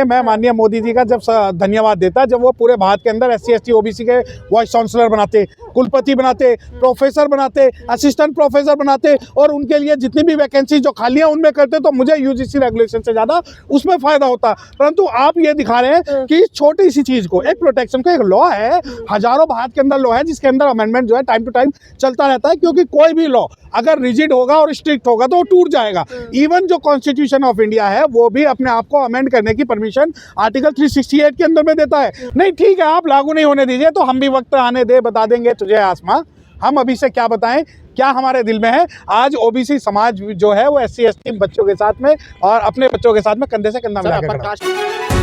मैं माननीय मोदी जी का जब धन्यवाद देता जब वो पूरे भारत के अंदर SC ST OBC के वाइस चांसलर बनाते, कुलपति बनाते, प्रोफेसर बनाते, असिस्टेंट प्रोफेसर बनाते और उनके लिए जितनी भी वैकेंसी जो खाली है उनमें करते, तो मुझे UGC रेगुलेशन से ज़्यादा उसमें फ़ायदा होता। परंतु आप ये दिखा रहे हैं कि इस छोटी सी चीज़ को, एक प्रोटेक्शन का एक लॉ है, हज़ारों भारत के अंदर लॉ है जिसके अंदर अमेंडमेंट जो है टाइम टू टाइम चलता रहता है, क्योंकि कोई भी लॉ अगर रिजिड होगा और स्ट्रिक्ट होगा तो वो टूट जाएगा। इवन जो कॉन्स्टिट्यूशन ऑफ इंडिया है वो भी अपने आप को अमेंड करने की परमिशन आर्टिकल 368 के अंदर में देता है। नहीं ठीक है, आप लागू नहीं होने दीजिए, तो हम भी वक्त आने दे बता देंगे तुझे आसमां। हम अभी से क्या बताएं, क्या हमारे दिल में है। आज OBC समाज जो है वो SC ST बच्चों के साथ में और अपने बच्चों के साथ में कंधे से कंधा मिला के खड़ा है।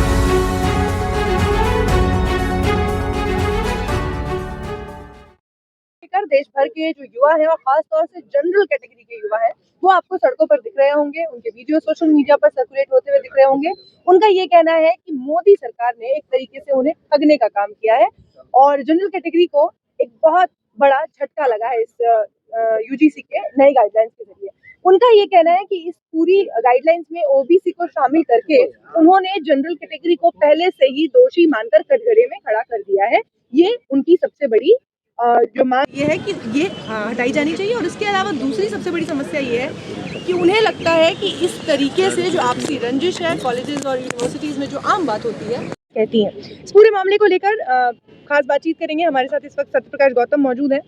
देश भर के जो युवा हैं और खास तौर से जनरल कैटेगरी के युवा हैं वो आपको सड़कों पर दिख रहे होंगे, उनके वीडियो सोशल मीडिया पर सर्कुलेट होते हुए दिख रहे होंगे। उनका ये कहना है कि मोदी सरकार ने एक तरीके से उन्हें ठगने का काम किया है और जनरल कैटेगरी को एक बहुत बड़ा झटका लगा है इस UGC के नए गाइडलाइंस के जरिए। उनका ये कहना है कि इस पूरी गाइडलाइंस में OBC को शामिल करके उन्होंने जनरल कैटेगरी को पहले से ही दोषी मानकर कटघरे में खड़ा कर दिया है। ये उनकी सबसे बड़ी जो मांग ये है कि ये हटाई जानी चाहिए। और इसके अलावा दूसरी सबसे बड़ी समस्या ये है कि उन्हें लगता है कि इस तरीके से जो आपसी रंजिश है कॉलेजेस और यूनिवर्सिटीज़ में जो आम बात होती है कहती हैं। इस पूरे मामले को लेकर खास बातचीत करेंगे। हमारे साथ इस वक्त सत्यप्रकाश गौतम मौजूद हैं।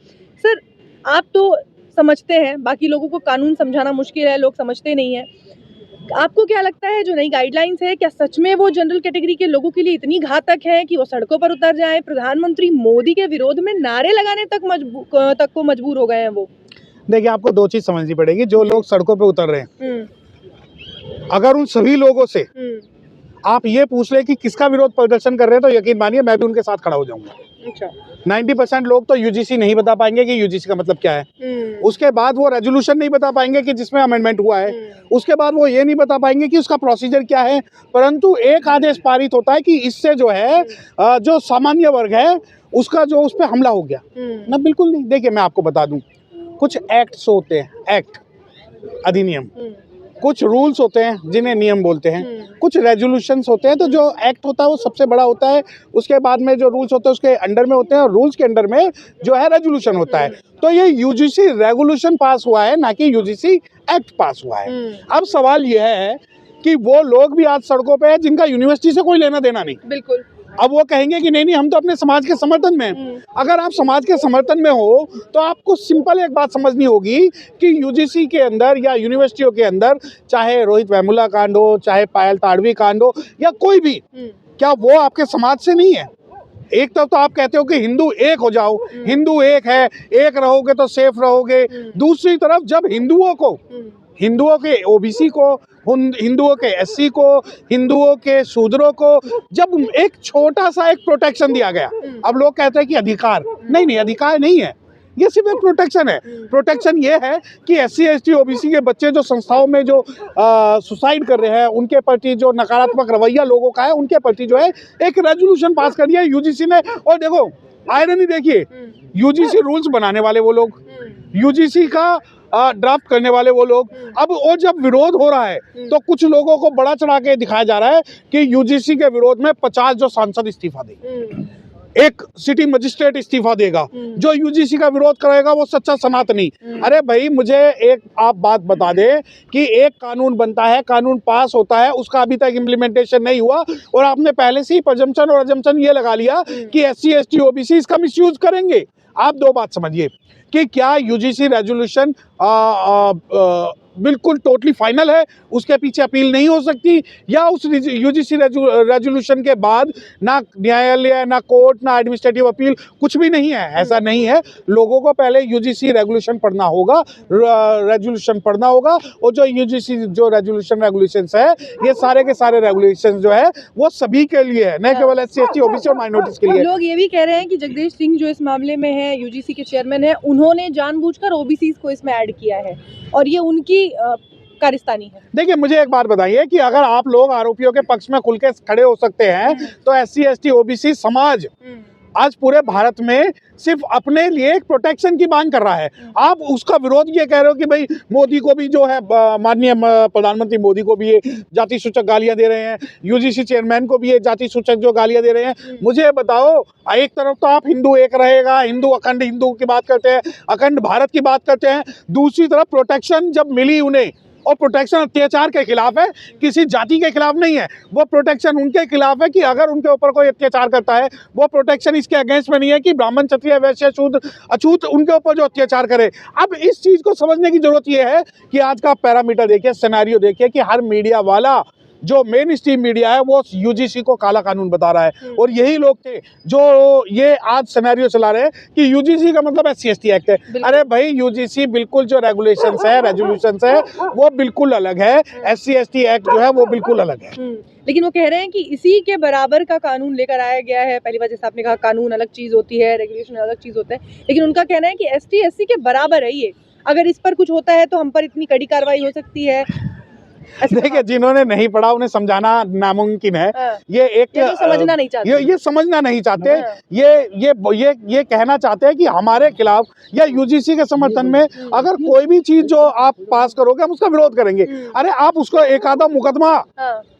सर, आप तो समझते हैं, बाकी लोगों को कानून समझाना मुश्किल है, लोग समझते नहीं हैं। आपको क्या लगता है जो नई गाइडलाइंस है, क्या सच में वो जनरल कैटेगरी के लोगों के लिए इतनी घातक है कि वो सड़कों पर उतर जाएं? प्रधानमंत्री मोदी के विरोध में नारे लगाने तक को मजबूर हो गए हैं वो। देखिए, आपको दो चीज समझनी पड़ेगी। जो लोग सड़कों पे उतर रहे हैं, अगर उन सभी लोगों से आप ये पूछ ले कि किसका विरोध प्रदर्शन कर रहे हैं, तो यकीन मानिए मैं भी उनके साथ खड़ा हो जाऊंगा। अच्छा। 90% लोग तो UGC नहीं बता पाएंगे कि UGC का मतलब क्या है। उसके बाद वो रेजोल्यूशन नहीं बता पाएंगे कि जिसमें अमेंडमेंट हुआ है। उसके बाद वो ये नहीं बता पाएंगे कि उसका प्रोसीजर क्या है। परंतु एक आदेश पारित होता है कि इससे जो है जो सामान्य वर्ग है उसका जो उस पर हमला हो गया ना, बिल्कुल नहीं। देखिए, मैं आपको बता दूं, कुछ एक्ट्स होते हैं, एक्ट अधिनियम, कुछ रूल्स होते हैं जिन्हें नियम बोलते हैं, कुछ रेजोल्यूशंस होते हैं। तो जो एक्ट होता है वो सबसे बड़ा होता है, उसके बाद में जो रूल्स होते हैं उसके अंडर में होते हैं, और रूल्स के अंडर में जो है रेजोल्यूशन होता है। तो ये UGC रेगुलेशन पास हुआ है, ना कि UGC एक्ट पास हुआ है। अब सवाल यह है कि वो लोग भी आज सड़कों पे हैं जिनका यूनिवर्सिटी से कोई लेना देना नहीं। बिल्कुल। अब वो कहेंगे कि नहीं हम तो अपने समाज के समर्थन में हैं। अगर आप समाज के समर्थन में हो तो आपको सिंपल एक बात समझनी होगी कि UGC के अंदर या यूनिवर्सिटियों के अंदर, चाहे रोहित वेमुला कांड हो, चाहे पायल ताड़वी कांड हो या कोई भी, क्या वो आपके समाज से नहीं है? एक तरफ तो आप कहते हो कि हिंदू एक हो जाओ, हिंदू एक है, एक रहोगे तो सेफ रहोगे। दूसरी तरफ जब हिंदुओं के OBC को, हिंदुओं के SC को, हिंदुओं के शूद्रों को जब एक छोटा सा एक प्रोटेक्शन दिया गया, अब लोग कहते हैं कि अधिकार नहीं, अधिकार नहीं है, ये सिर्फ एक प्रोटेक्शन है। प्रोटेक्शन ये है कि SC ST OBC के बच्चे जो संस्थाओं में जो सुसाइड कर रहे हैं, उनके प्रति जो नकारात्मक रवैया लोगों का है, उनके प्रति जो है एक रेजोल्यूशन पास कर दिया UGC ने। और देखो, आयरनी देखिए, UGC रूल्स बनाने वाले वो लोग, UGC का ड्राफ्ट करने वाले वो लोग। अब वो जब विरोध हो रहा है तो कुछ लोगों को बड़ा चढ़ा के दिखाया जा रहा है कि UGC के विरोध में 50 जो सांसद इस्तीफा देंगे, एक सिटी मजिस्ट्रेट इस्तीफा देगा, जो UGC का विरोध करेगा वो सच्चा सनातनी। अरे भाई, मुझे एक आप बात बता दे कि एक कानून बनता है, कानून पास होता है, उसका अभी तक इम्प्लीमेंटेशन नहीं हुआ और आपने पहले से ही प्रजम्पशन और अजम्पशन ये लगा लिया कि SC ST OBC इसका मिसयूज करेंगे। आप दो बात समझिए कि क्या UGC रेजोल्यूशन बिल्कुल टोटली फाइनल है, उसके पीछे अपील नहीं हो सकती, या उस UGC रेजोल्यूशन के बाद ना न्यायालय, ना कोर्ट, ना एडमिनिस्ट्रेटिव अपील, कुछ भी नहीं है? ऐसा नहीं है। लोगों को पहले UGC रेगुलेशन पढ़ना होगा, रेजोल्यूशन पढ़ना होगा, और जो UGC जो रेगुलेशंस है, ये सारे के सारे रेगुलेशन जो है वो सभी के लिए है, न केवल SC ST OBC और माइनॉरिटीज के लिए। लोग ये भी कह रहे हैं कि जगदीश सिंह जो इस मामले में है, UGC के चेयरमैन है, उन्होंने जानबूझकर OBC को इसमें ऐड किया है और ये उनकी कारिस्तानी है। देखिए, मुझे एक बात बताइए कि अगर आप लोग आरोपियों के पक्ष में खुल के खड़े हो सकते हैं तो SC ST OBC समाज आज पूरे भारत में सिर्फ अपने लिए एक प्रोटेक्शन की मांग कर रहा है। आप उसका विरोध ये कह रहे हो कि भाई मोदी को भी जो है, माननीय प्रधानमंत्री मोदी को भी ये जाति सूचक गालियां दे रहे हैं, यूजीसी चेयरमैन को भी ये जाति सूचक जो गालियां दे रहे हैं। मुझे ये बताओ, एक तरफ तो आप हिंदू एक रहेगा, हिंदू अखंड हिंदू की बात करते हैं, अखंड भारत की बात करते हैं, दूसरी तरफ प्रोटेक्शन जब मिली उन्हें, और प्रोटेक्शन अत्याचार के खिलाफ है, किसी जाति के खिलाफ नहीं है। वो प्रोटेक्शन उनके खिलाफ है कि अगर उनके ऊपर कोई अत्याचार करता है, वो प्रोटेक्शन इसके अगेंस्ट में नहीं है कि ब्राह्मण क्षत्रिय वैश्य शूद्र अछूत उनके ऊपर जो अत्याचार करे। अब इस चीज को समझने की जरूरत ये है कि आज का पैरामीटर देखिए, सिनेरियो देखिए कि हर मीडिया वाला, जो मेन स्ट्रीम मीडिया है, वो यूजीसी को काला कानून बता रहा है। और यही लोग थे जो ये आज सिनेरियो चला रहे हैं कि यूजीसी का मतलब SC/ST एक्ट है। अरे भाई, यूजीसी बिल्कुल जो रेगुलेशंस है, रेजोल्यूशंस है, वो बिल्कुल अलग है। SC/ST एक्ट जो है वो बिल्कुल अलग है। लेकिन वो कह रहे हैं कि इसी के बराबर का कानून लेकर आया गया है। पहली बात, जैसे आपने कहा, कानून अलग चीज होती है, रेगुलेशन अलग चीज होता है, लेकिन उनका कहना है कि ST/SC के बराबर है ये। अगर इस पर कुछ होता है तो हम पर इतनी कड़ी कार्रवाई हो सकती है। देखिए, जिन्होंने नहीं पढ़ा उन्हें समझाना नामुमकिन है। ये एक ये तो समझना नहीं चाहते, ये समझना नहीं चाहते। ये कहना चाहते हैं कि हमारे खिलाफ या यूजीसी के समर्थन में अगर कोई भी चीज जो आप पास करोगे, हम उसका विरोध करेंगे। अरे आप उसको एक आधा मुकदमा,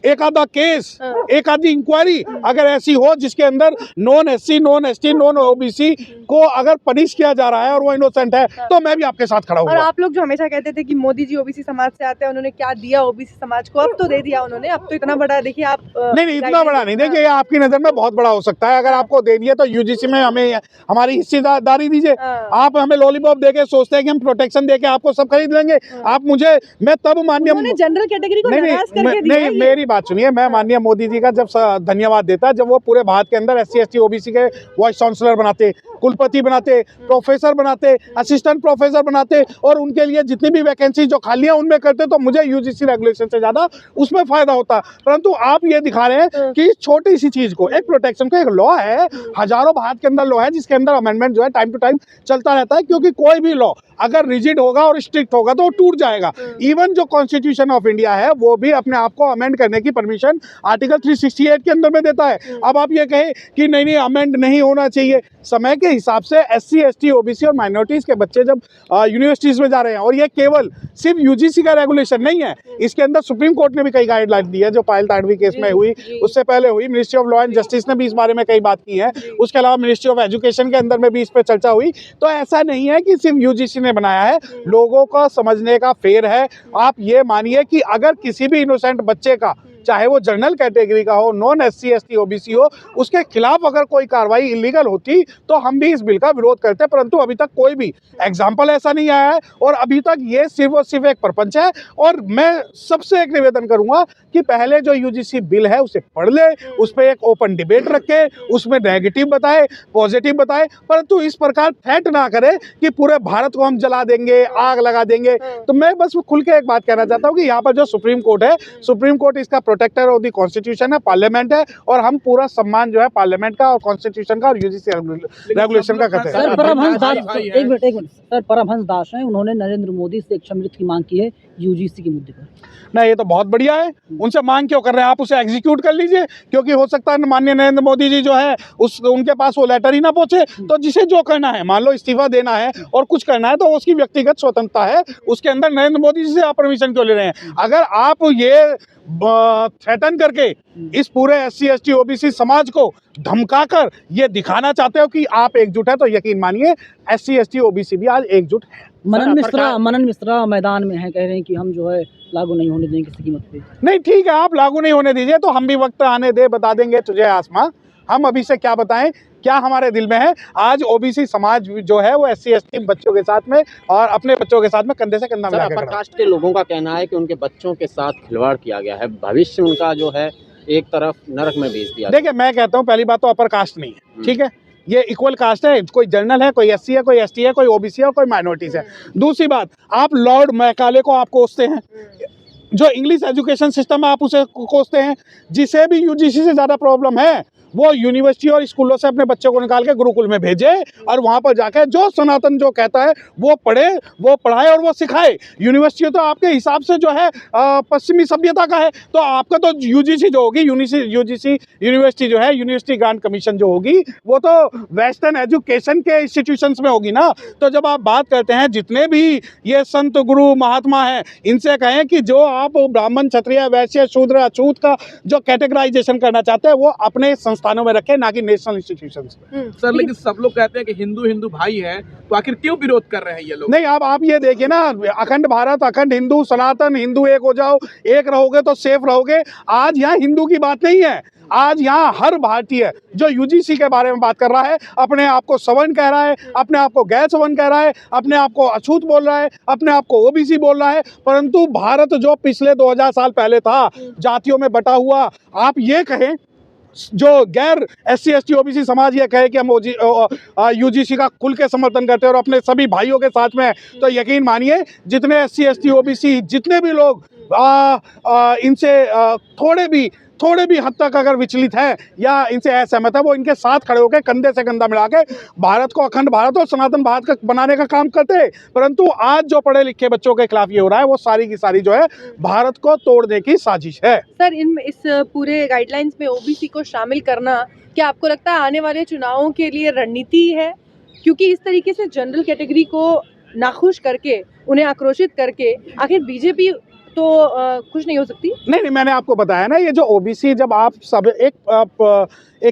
एक आधा केस, एक आधी इंक्वायरी अगर ऐसी हो जिसके अंदर non SC, non ST, non OBC को अगर पनिश किया जा रहा है और वो इनोसेंट है, तो मैं भी आपके साथ खड़ा हूँ। और आप लोग जो हमेशा कहते थे कि मोदी जी OBC समाज से आते हैं, उन्होंने क्या दिया OBC समाज को? अब तो दे दिया उन्होंने। अब तो इतना बड़ा, देखिए आप नहीं, इतना बड़ा नहीं। देखिए, ये आपकी नजर में बहुत बड़ा हो सकता है। अगर आपको दे दिया तो यूजीसी में हमें हमारी हिस्सेदारी दीजिए। आप हमें लॉलीपॉप देके सोचते हैं कि हम प्रोटेक्शन देके आपको सब खरीद लेंगे। आप मुझे, मैं तब माननीय जनरल कैटेगरी को नाराज करके दिया। नहीं, मेरी बात सुनिए। मैं माननीय मोदी जी का जब धन्यवाद देता जब वो पूरे भारत के अंदर SC/ST OBC के वाइस चांसलर बनाते, कुलपति बनाते, प्रोफेसर बनाते, असिस्टेंट प्रोफेसर बनाते, और उनके लिए जितनी भी वैकेंसी जो खालियां उनमें करते, तो मुझे यूजीसी रेगुलेशन से ज्यादा उसमें फायदा होता। परंतु आप ये दिखा रहे हैं कि छोटी सी चीज को, एक प्रोटेक्शन को, एक लॉ है, हजारों भारत के अंदर लॉ है जिसके अंदर अमेंडमेंट जो है टाइम टू टाइम चलता रहता है, क्योंकि कोई भी लॉ अगर रिजिड होगा और स्ट्रिक्ट होगा तो वो टूट जाएगा। इवन जो कॉन्स्टिट्यूशन ऑफ इंडिया है वो भी अपने आप को अमेंड करने की परमिशन आर्टिकल 368 के अंदर में देता है। अब आप ये कहें कि नहीं अमेंड नहीं होना चाहिए, समय के हिसाब से SC/ST OBC और माइनॉरिटीज के बच्चे जब यूनिवर्सिटीज में जा रहे हैं, और ये केवल सिर्फ यूजीसी का रेगुलेशन नहीं है, इसके अंदर सुप्रीम कोर्ट ने भी कई गाइडलाइन दी है, जो पायल ताडवी केस में हुई, उससे पहले हुई, ministry of law and justice ने भी इस बारे में कई बात की है, उसके अलावा मिनिस्ट्री ऑफ एजुकेशन के अंदर में भी इस पर चर्चा हुई। तो ऐसा नहीं है कि सिर्फ यूजीसी ने बनाया है, लोगों का समझने का फेर है। आप ये मानिए कि अगर किसी भी इनोसेंट बच्चे का, चाहे वो जनरल कैटेगरी का हो, नॉन SC/ST OBC हो, उसके खिलाफ अगर कोई कार्रवाई इलीगल होती तो हम भी इस बिल का विरोध करते, परंतु अभी तक कोई भी एग्जाम्पल ऐसा नहीं आया है, और अभी तक ये सिर्फ और सिर्फ एक प्रपंच है। और मैं सबसे एक निवेदन करूंगा कि पहले जो यूजीसी बिल है उसे पढ़ ले, उस पर एक ओपन डिबेट रखे, उसमें नेगेटिव बताए, पॉजिटिव बताए, परंतु इस प्रकार थ्रेट ना करे कि पूरे भारत को हम जला देंगे, आग लगा देंगे। तो मैं बस खुल के एक बात कहना चाहता हूँ कि यहाँ पर जो सुप्रीम कोर्ट है, सुप्रीम कोर्ट इसका प्रोटेक्टर ऑफ द कॉन्स्टिट्यूशन है, पार्लियामेंट है, और हम पूरा सम्मान जो है पार्लियामेंट का और कॉन्स्टिट्यूशन का और यूजीसी रेगुलेशन का करते हैं। सर परमहंस दास, एक मिनट सर, परमहंस दास हैं, उन्होंने नरेंद्र मोदी से क्षमृत की मांग की है यूजीसी के मुद्दे पर। नहीं, ये तो बहुत बढ़िया है। उनसे मांग क्यों कर रहे हैं? आप उसे एग्जीक्यूट कर लीजिए, क्योंकि हो सकता है माननीय नरेंद्र मोदी जी जो है उनके पास वो लेटर ही ना पहुंचे। तो जिसे जो करना है, मान लो इस्तीफा देना है और कुछ करना है, तो उसकी व्यक्तिगत स्वतंत्रता है, उसके अंदर नरेंद्र मोदी जी से आप परमिशन क्यों ले रहे हैं? अगर आप ये थ्रेटन करके इस पूरे SC/ST OBC समाज को धमकाकर ये दिखाना चाहते हो कि आप एकजुट है, तो यकीन मानिए SC/ST OBC भी आज एकजुट है। मनन मिश्रा मैदान में है, कह रहे हैं कि हम जो है लागू नहीं होने देंगे किसी कीमत पे। नहीं, ठीक है, आप लागू नहीं होने दीजिए, तो हम भी वक्त आने दे, बता देंगे तुझे आसमां। हम अभी से क्या बताएं, क्या हमारे दिल में है। आज OBC समाज जो है वो SC/ST बच्चों के साथ में और अपने बच्चों के साथ में कंधे से कंधा मिला के अपर कास्ट के लोगों का कहना है कि उनके बच्चों के साथ खिलवाड़ किया गया है, भविष्य उनका जो है एक तरफ नरक में भेज दिया। देखिए, मैं कहता हूँ पहली बात तो अपर कास्ट नहीं है, ठीक है, ये इक्वल कास्ट है। कोई जनरल है, कोई SC है, कोई ST है, कोई OBC है और कोई माइनॉरिटीज है। दूसरी बात, आप लॉर्ड मैकाले को आप कोसते हैं, जो इंग्लिश एजुकेशन सिस्टम है आप उसे कोसते हैं। जिसे भी यूजीसी से ज़्यादा प्रॉब्लम है वो यूनिवर्सिटी और स्कूलों से अपने बच्चों को निकाल के गुरुकुल में भेजे और वहाँ पर जाकर जो सनातन जो कहता है वो पढ़े, वो पढ़ाए और वो सिखाए। यूनिवर्सिटी तो आपके हिसाब से जो है पश्चिमी सभ्यता का है, तो आपका तो यूजीसी जो होगी, यूजीसी यूनिवर्सिटी जो है, यूनिवर्सिटी ग्रांट कमीशन जो होगी, वो तो वेस्टर्न एजुकेशन के इंस्टीट्यूशंस में होगी ना। तो जब आप बात करते हैं जितने भी ये संत गुरु महात्मा हैं, इनसे कहें कि जो आप ब्राह्मण क्षत्रिय वैश्य शूद्र अछूत का जो कैटेगराइजेशन करना चाहते हैं वो अपने संस्थानों में रखें, ना कि नेशनल इंस्टीट्यूशंस में। सर लेकिन सब लोग कहते हैं कि हिंदू हिंदू भाई हैं, तो आखिर क्यों विरोध कर रहे हैं ये लोग? नहीं, अब आप ये देखिए ना, अखंड भारत, अखंड हिंदू, सनातन हिंदू एक हो जाओ, एक रहोगे तो सेफ रहोगे। आज यहाँ हिंदू की बात नहीं है, आज यहाँ हर भारतीय जो यूजीसी के बारे में बात कर रहा है, अपने आप को सवर्ण कह रहा है, अपने आप को गैर सवर्ण कह रहा है, अपने आप को अछूत बोल रहा है, अपने आप को ओबीसी बोल रहा है, परंतु भारत जो पिछले 2000 साल पहले था जातियों में बटा हुआ, आप ये कहें जो गैर SC ST OBC समाज ये कहे कि हम यूजीसी का खुल के समर्थन करते हैं और अपने सभी भाइयों के साथ में हैं, तो यकीन मानिए जितने SC ST OBC जितने भी लोग इनसे थोड़े भी हद तक अगर विचलित है या इनसे असहमत है, वो इनके साथ खड़े होकर कंधे से कंधा मिला के भारत को अखंड भारत और सनातन भारत का बनाने का काम करते हैं। परंतु आज जो पढ़े लिखे बच्चों के खिलाफ ये हो रहा है, वो सारी की सारी जो है भारत को तोड़ने की साजिश है। सर, इस पूरे गाइडलाइंस में ओबीसी को शामिल करना क्या आपको लगता है आने वाले चुनावों के लिए रणनीति है? क्योंकि इस तरीके से जनरल कैटेगरी को नाखुश करके, उन्हें आक्रोशित करके आखिर बीजेपी तो खुश नहीं हो सकती? नहीं, मैंने आपको बताया ना, ये जो ओबीसी जब आप सब एक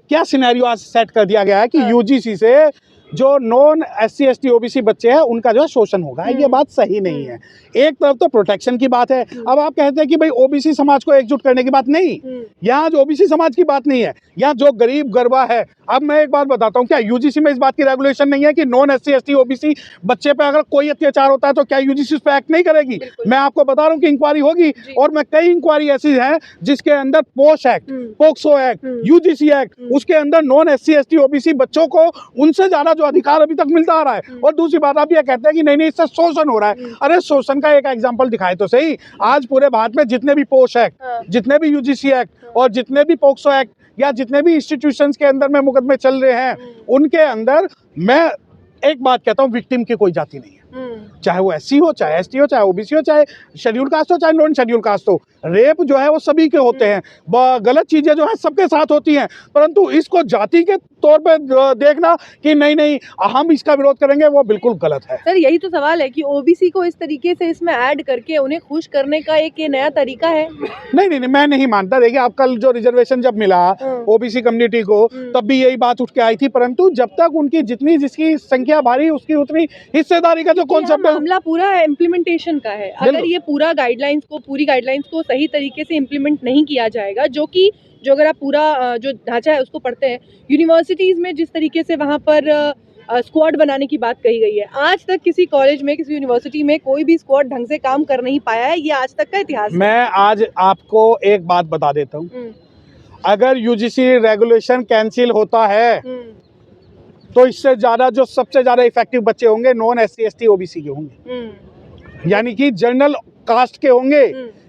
क्या सिनेरियो आज सेट कर दिया गया है कि यूजीसी से जो नॉन SC ST OBC बच्चे हैं उनका जो है शोषण होगा, ये बात सही नहीं है। एक तरफ तो प्रोटेक्शन की बात है, अब आप कहते हैं कि भाई ओबीसी समाज को एकजुट करने की बात नहीं, यहाँ जो ओबीसी समाज की बात नहीं है, यहाँ जो गरीब गरबा है। अब मैं एक बात बताता हूँ, क्या यूजीसी में इस बात की रेगुलेशन नहीं है कि नॉन SC ST OBC बच्चे पे अगर कोई अत्याचार होता है तो क्या यूजीसी उस पर एक्ट नहीं करेगी? मैं आपको बता रहा हूँ कि इंक्वायरी होगी, और मैं कई इंक्वायरी ऐसी है जिसके अंदर पोश act, POCSO act, UGC act, उसके अंदर नॉन SC ST OBC बच्चों को उनसे ज्यादा अधिकार अभी तक मिलता आ रहा है। और दूसरी बात, आप ये कहते हैं कि नहीं इससे शोषण हो रहा है। अरे शोषण का एक एग्जांपल दिखाए तो सही। आज पूरे भारत में जितने भी पोश एक्ट, जितने भी यूजीसी एक्ट और जितने भी पोक्सो एक्ट या जितने भी इंस्टीट्यूशंस के अंदर में मुकदमे चल रहे हैं, उनके अंदर मैं एक बात कहता हूँ, विक्टिम की कोई जाति नहीं है। चाहे वो SC हो, चाहे ST हो, चाहे OBC हो, चाहे शेड्यूल कास्ट हो, चाहे नॉन शेड्यूल कास्ट हो। रेप जो है वो सभी के होते हैं, गलत चीजें जो है सबके साथ होती हैं, परंतु इसको जाति के तौर पे देखना कि नहीं हम इसका विरोध करेंगे, वो बिल्कुल गलत है। सर, यही तो सवाल है कि ओबीसी को इस तरीके से इसमें ऐड करके उन्हें खुश करने का एक ये नया तरीका है। नहीं, मैं नहीं मानता। देखिए, अब कल जो रिजर्वेशन जब मिला ओबीसी कम्युनिटी को, तब भी यही बात उठ के आई थी, परंतु जब तक उनकी जिसकी संख्या भारी उसकी उतनी हिस्सेदारी का जो कॉन्सेप्ट है, मामला पूरा इम्प्लीमेंटेशन का है। अगर ये पूरी गाइडलाइंस को सही तरीके से इम्प्लीमेंट नहीं किया जाएगा, जो अगर आप पूरा जो ढांचा है उसको पढ़ते हैं, यूनिवर्सिटीज में जिस तरीके से वहाँ पर स्क्वाड बनाने की बात कही गई है, आज तक किसी कॉलेज में, किसी यूनिवर्सिटी में कोई भी स्क्वाड ढंग से काम कर नहीं पाया है। ये आज तक का इतिहास है। मैं आज आपको एक बात बता देता हूँ, अगर यूजीसी रेगुलेशन कैंसिल होता है तो इससे ज्यादा जो सबसे ज्यादा इफेक्टिव बच्चे होंगे नॉन SC ST OBC के होंगे, यानी कि जनरल कास्ट के होंगे।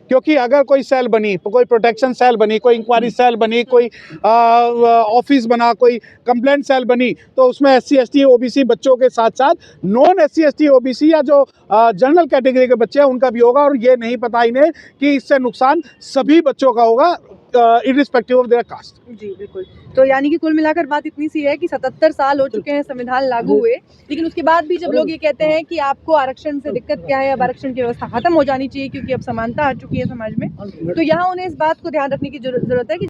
क्योंकि अगर कोई सेल बनी, कोई प्रोटेक्शन सेल बनी, कोई इंक्वायरी सेल बनी, कोई ऑफिस बना, कोई कंप्लेंट सेल बनी, तो उसमें SC ST OBC बच्चों के साथ साथ नॉन SC ST OBC या जो जनरल कैटेगरी के बच्चे हैं उनका भी होगा। और ये नहीं पता इन्हें कि इससे नुकसान सभी बच्चों का होगा, इर्रिस्पेक्टिव ऑफ देयर कास्ट। जी बिल्कुल। तो यानी कि कुल मिलाकर बात इतनी सी है कि 77 साल हो चुके हैं संविधान लागू हुए, लेकिन उसके बाद भी जब लोग ये कहते हैं कि आपको आरक्षण से दिक्कत क्या है, अब आरक्षण की व्यवस्था खत्म हो जानी चाहिए क्योंकि अब समानता आ चुकी है समाज में, तो यहाँ उन्हें इस बात को ध्यान रखने की जरूरत है कि